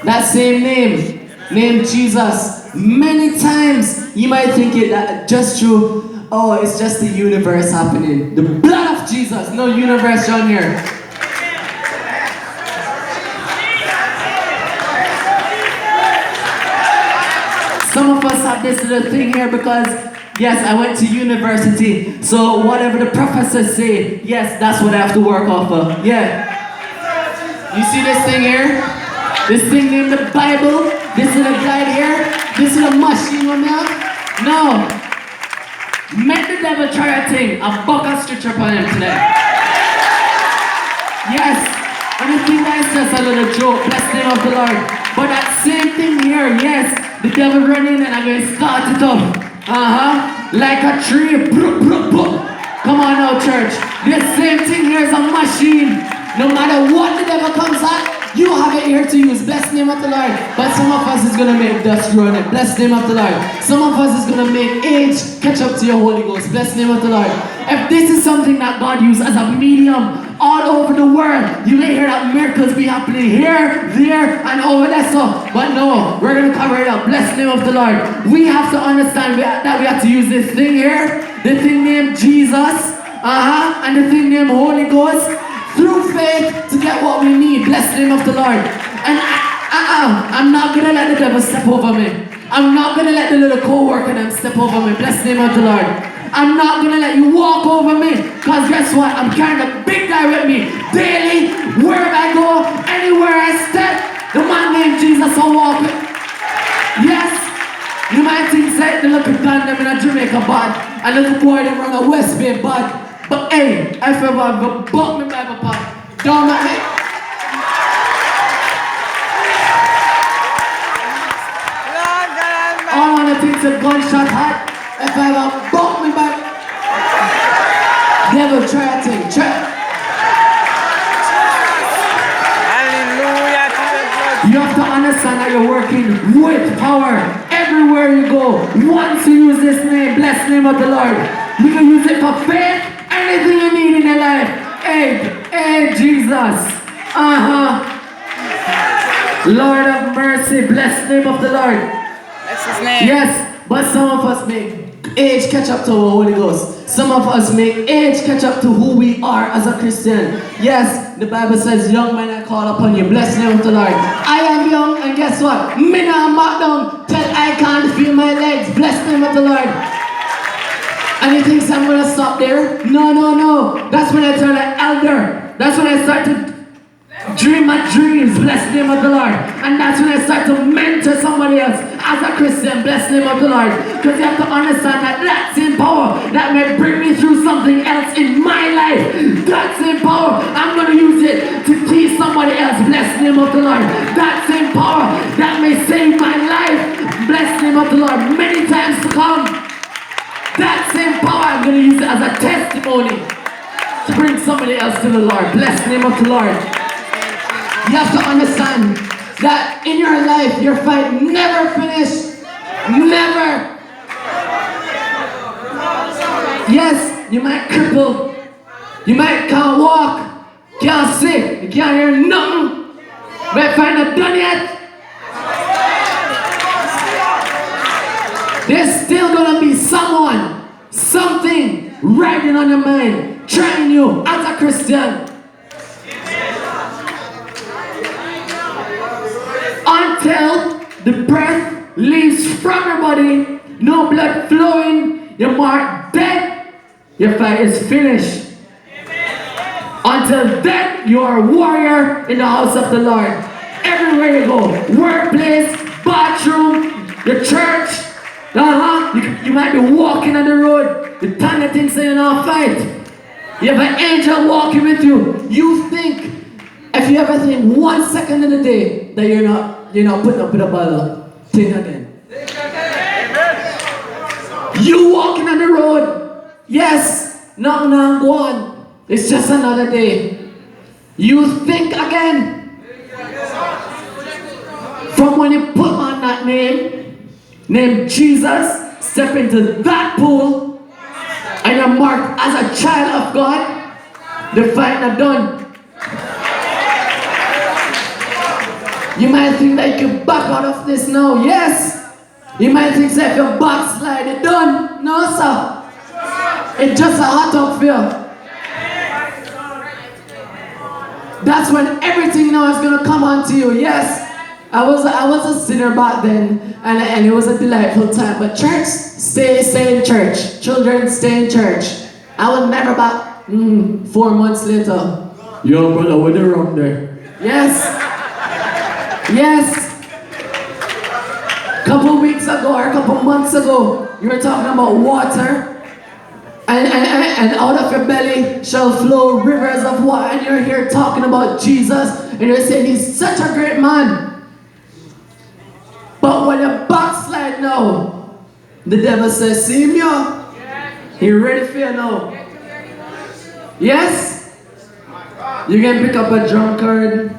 That same name, named Jesus. Many times you might think it that just through, oh, it's just the universe happening. The blood of Jesus, no universe down here. Some of us have this little thing here because, yes, I went to university, so whatever the professors say, yes, that's what I have to work off of. Yeah. You see this thing here? This thing named the Bible? This little guy here? This little machine on there? No. Make the devil try a thing. I'll buck a stretch up on him today. Yes. And the thing that is just a little joke. Bless the name of the Lord. But that same thing here, yes. The devil run in and I'm going to start it up. Like a tree. Come on now, church. This same thing here is a machine. No matter what the devil comes at, you have it here to use. Bless the name of the Lord. But some of us is going to make dust run it. Bless the name of the Lord. Some of us is going to make age catch up to your Holy Ghost. Bless the name of the Lord. If this is something that God used as a medium all over the world, you may hear that miracles be happening here, there, and over there. So, but no, we're going to cover it up. Bless the name of the Lord. We have to understand that we have to use this thing here, the thing named Jesus, and the thing named Holy Ghost, through faith to get what we need. Bless the name of the Lord. And I'm not going to let the devil step over me. I'm not going to let the little co-worker them step over me. Bless the name of the Lord. I'm not going to let you walk over me. Because guess what? I'm carrying a big guy with me. Daily, wherever I go, anywhere I step, the man named Jesus will walk with. Yes. You might think say the little gun them in a Jamaica bad. And little boy them run a West Bay bad. But hey, if ever go buck me Bible part, don't let me. All I want to think is a gunshot hot. If I ever buck me Bible, devil try a thing, try. Hallelujah to the God. You have to understand that you're working with power everywhere you go. Once you use this name, bless the name of the Lord, you can use it for faith. Anything you need in your life. Hey, Jesus. Lord of mercy, bless the name of the Lord. That's his name. Yes, but some of us make age catch up to our Holy Ghost. Some of us make age catch up to who we are as a Christian. Yes, the Bible says, young men I call upon you. Bless the name of the Lord. I am young, and guess what? Me now back down till I can't feel my legs. Bless the name of the Lord. And he thinks I'm going to stop there? No. That's when I turn an elder. That's when I start to dream my dreams. Bless the name of the Lord. And that's when I start to mentor somebody else as a Christian. Bless the name of the Lord. Because you have to understand that that same power that may bring me through something else in my life, that same power, I'm going to use it to teach somebody else. Bless the name of the Lord. That same power that may save my life. Bless the name of the Lord. Many times to come. That same power, I'm going to use it as a testimony to bring somebody else to the Lord. Bless the name of the Lord. You have to understand that in your life, your fight never finished. Never. Yes, you might cripple. You might can't walk, can't sit, you can't hear nothing. But fight not done yet. There's still gonna be someone, something riding on your mind, trying you as a Christian. Until the breath leaves from your body, no blood flowing, you're marked dead, your fight is finished. Until then, you are a warrior in the house of the Lord. Everywhere you go, workplace, bathroom, your church, you might be walking on the road, the time that thinks that you're not fight. You have an angel walking with you. You think, if you ever think 1 second in the day that you're not putting up with a bottle, think again. You walking on the road, yes, nothing on go on. It's just another day. You think again. From when you put on that name, named Jesus, step into that pool, and you're marked as a child of God, the fight not done. You might think that you can back out of this now. Yes. You might think that if you backslide, it's done. No, sir. It's just a hot up fear. That's when everything now is going to come onto you. Yes. I was a sinner back then, and it was a delightful time. But church, stay in church. Children, stay in church. I will never back. 4 months later. Yo, brother, what are wrong there? Yes. Yes. Couple weeks ago or a couple months ago, you were talking about water. And out of your belly shall flow rivers of water. And you're here talking about Jesus. And you're saying he's such a great man. But when you backslide now, the devil says, see him, yo? He ready for you now. Yes? You can pick up a drunkard,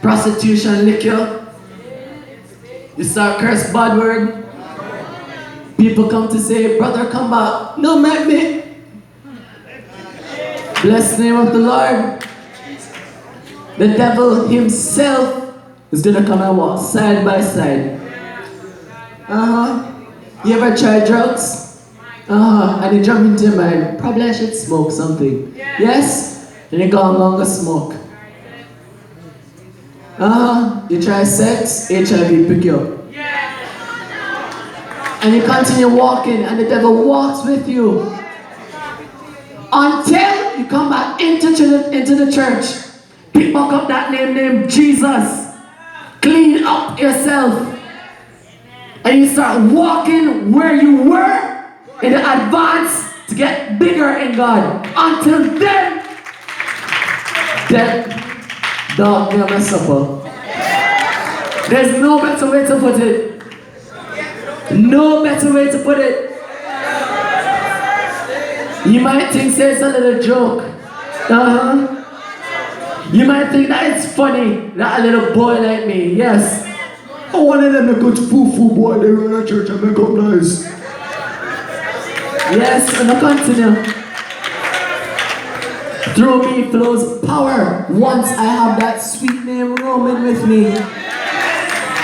prostitution, liquor. You start curse bad word. People come to say, brother, come back. No, make me. Bless the name of the Lord. The devil himself is going to come and walk side by side. You ever try drugs? And you jump into your mind, probably I should smoke something. Yes? And you go along and smoke. You try sex, HIV pick you up. And you continue walking, and the devil walks with you until you come back into the church. Pick back up that name named Jesus. Clean up yourself. And you start walking where you were in the advance to get bigger in God. Until then, dog never suffer. There's no better way to put it. No better way to put it. You might think it's a little joke. You might think that it's funny that a little boy like me, yes. I want to them a good foo-foo boy, they run a church and make up nice. Yes, and I continue. Through me flows power once I have that sweet name roaming with me.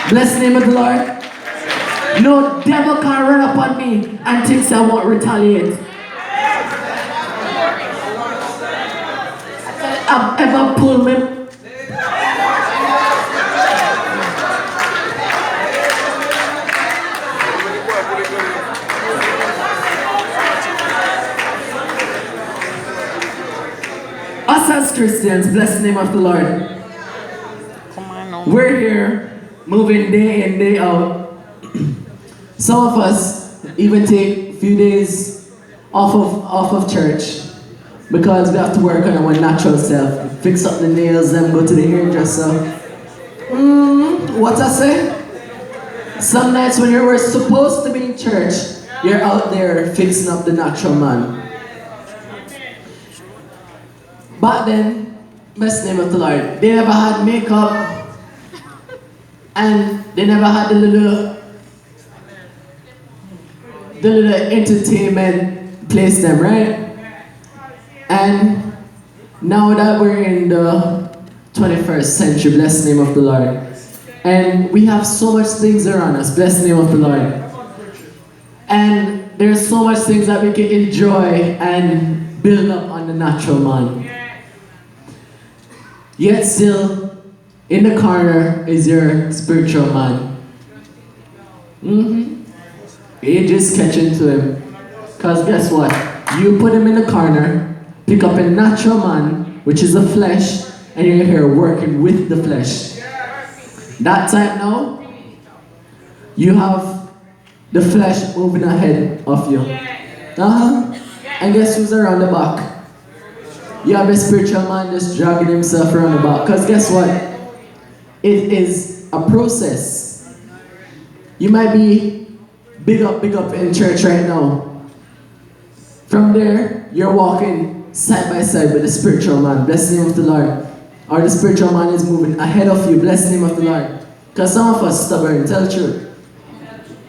Bless the name of the Lord. No devil can run up on me and thinks I won't retaliate. I've ever pulled me. Us as Christians, bless the name of the Lord. We're here, moving day in, day out. Some of us even take a few days off of church because we have to work on our natural self. Fix up the nails and go to the hairdresser. What I say? Some nights when you were supposed to be in church, you're out there fixing up the natural man. Back then, best name of the Lord, they never had makeup and they never had the little entertainment place them, right? And now that we're in the 21st century, bless the name of the Lord, and we have so much things around us, bless the name of the Lord, and there's so much things that we can enjoy and build up on the natural man. Yet still, in the corner is your spiritual man. You just catch into him. Because guess what? You put him in the corner, pick up a natural man, which is the flesh, and you're here working with the flesh. That time now, you have the flesh moving ahead of you. And guess who's around the back? You have a spiritual man just dragging himself around the back. Because guess what? It is a process. You might be big up in church right now. From there, you're walking side by side with the spiritual man. Bless the name of the Lord. Or the spiritual man is moving ahead of you. Bless the name of the Lord. Because some of us stubborn, tell the truth.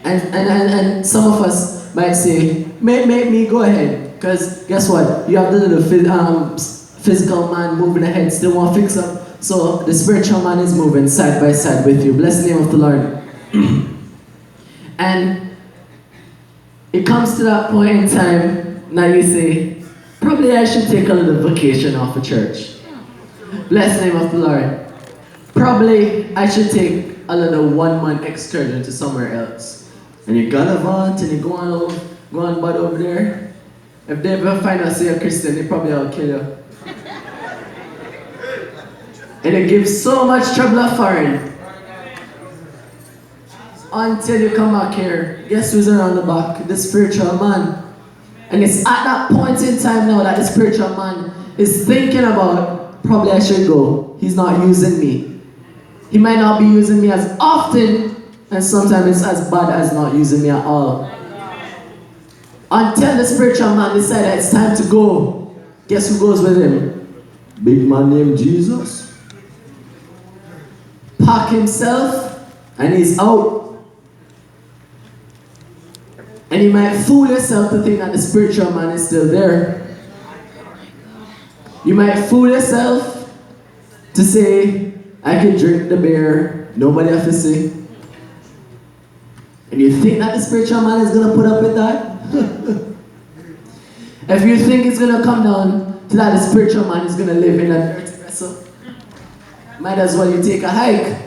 And some of us might say, make me go ahead. Because guess what? You have the little physical man moving ahead, still want to fix up So the spiritual man is moving side by side with you. Bless the name of the Lord. And it comes to that point in time, now you say, probably I should take a little vacation off of church. Bless the name of the Lord. Probably I should take a little 1 month excursion to somewhere else. And you gallivant and you go on bad over there. If they ever find out you're a Christian, they probably will kill you. And it gives so much trouble of foreign. Until you come back here, guess who's around the back? The spiritual man. And it's at that point in time now that the spiritual man is thinking about, probably I should go. He's not using me. He might not be using me as often, and sometimes it's as bad as not using me at all. Until the spiritual man decides it's time to go. Guess who goes with him? Big man named Jesus. Pack himself, and he's out. And you might fool yourself to think that the spiritual man is still there. You might fool yourself to say, I can drink the beer, nobody has to say. And you think that the spiritual man is going to put up with that? If you think it's going to come down to that the spiritual man is going to live in a dirty vessel, might as well you take a hike.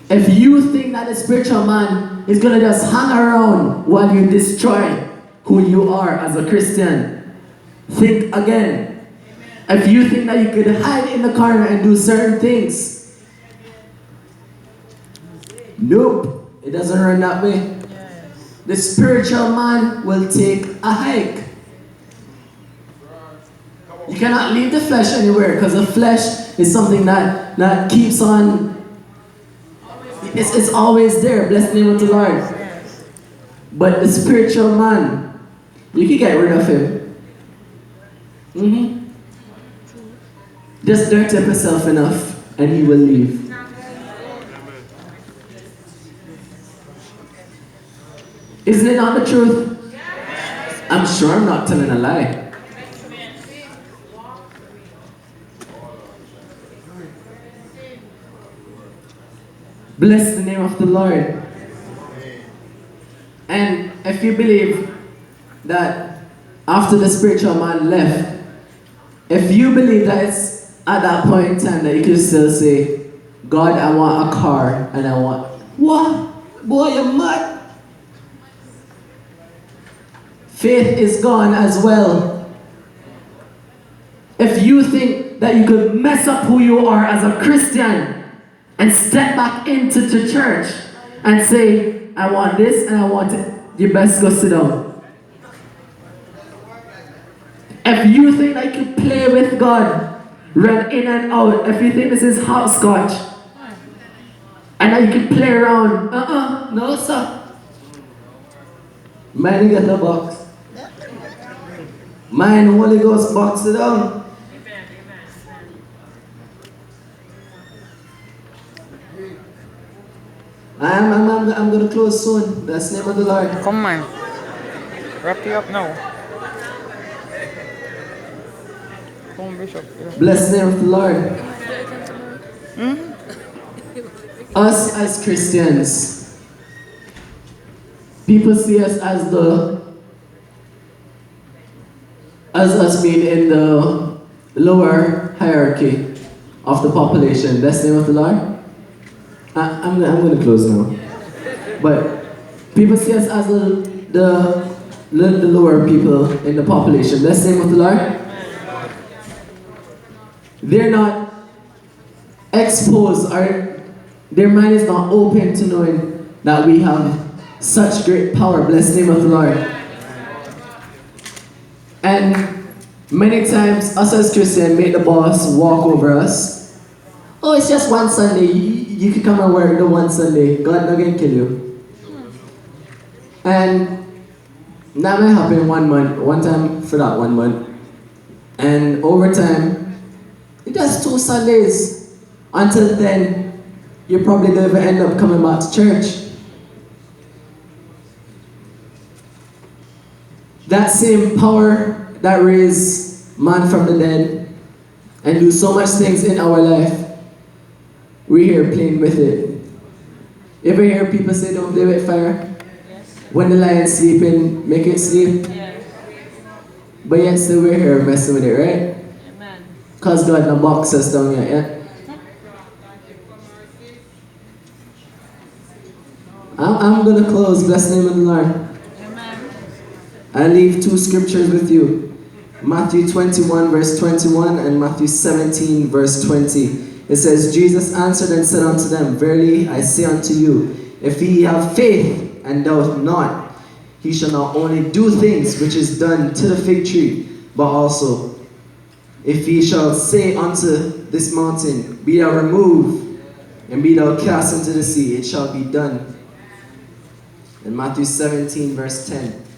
If you think that the spiritual man is going to just hang around while you destroy who you are as a Christian, think again. If you think that you could hide in the corner and do certain things, nope, it doesn't run that way. The spiritual man will take a hike. You cannot leave the flesh anywhere because the flesh is something that keeps on. It's always there. Bless the name of the Lord. But the spiritual man, you can get rid of him. Just dirty up yourself enough and he will leave. Isn't it not the truth? I'm sure I'm not telling a lie. Bless the name of the Lord. And if you believe that after the spiritual man left, if you believe that it's at that point in time that you can still say, God, I want a car and I want, what? Boy, you're mad. Faith is gone as well. If you think that you could mess up who you are as a Christian and step back into the church and say, I want this and I want it, you best go sit down. If you think that you can play with God, run in and out, if you think this is hopscotch, and that you can play around, no sir. Mine get the box. Mine Holy Ghost box it down. I'm going to close soon. That's the name of the Lord. Come on. Wrap you up now. Come, Bishop. Yeah. Bless the name of the Lord. Us as Christians, people see us as us being in the lower hierarchy of the population. Bless the name of the Lord. I'm going to close now. But people see us as the lower people in the population. Bless the name of the Lord. They're not exposed, or their mind is not open to knowing that we have such great power. Bless the name of the Lord. And many times, us as Christians make the boss walk over us. Oh, it's just one Sunday. You can come and work the one Sunday. God not gonna kill you. And that might happen one time for that 1 month. And over time, it does 2 Sundays. Until then, you're probably gonna end up coming back to church. That same power that raised man from the dead and do so much things in our life, we're here playing with it. You ever hear people say don't play with fire? When the lion's sleeping, make it sleep. But yet still we're here messing with it, right? Because God no box us down here, yeah? I'm going to close. Bless the name of the Lord. I leave two scriptures with you. Matthew 21 verse 21 and Matthew 17 verse 20. It says, Jesus answered and said unto them, Verily I say unto you, if ye have faith and doubt not, he shall not only do things which is done to the fig tree, but also, if ye shall say unto this mountain, Be thou removed, and be thou cast into the sea, it shall be done. And Matthew 17 verse 10.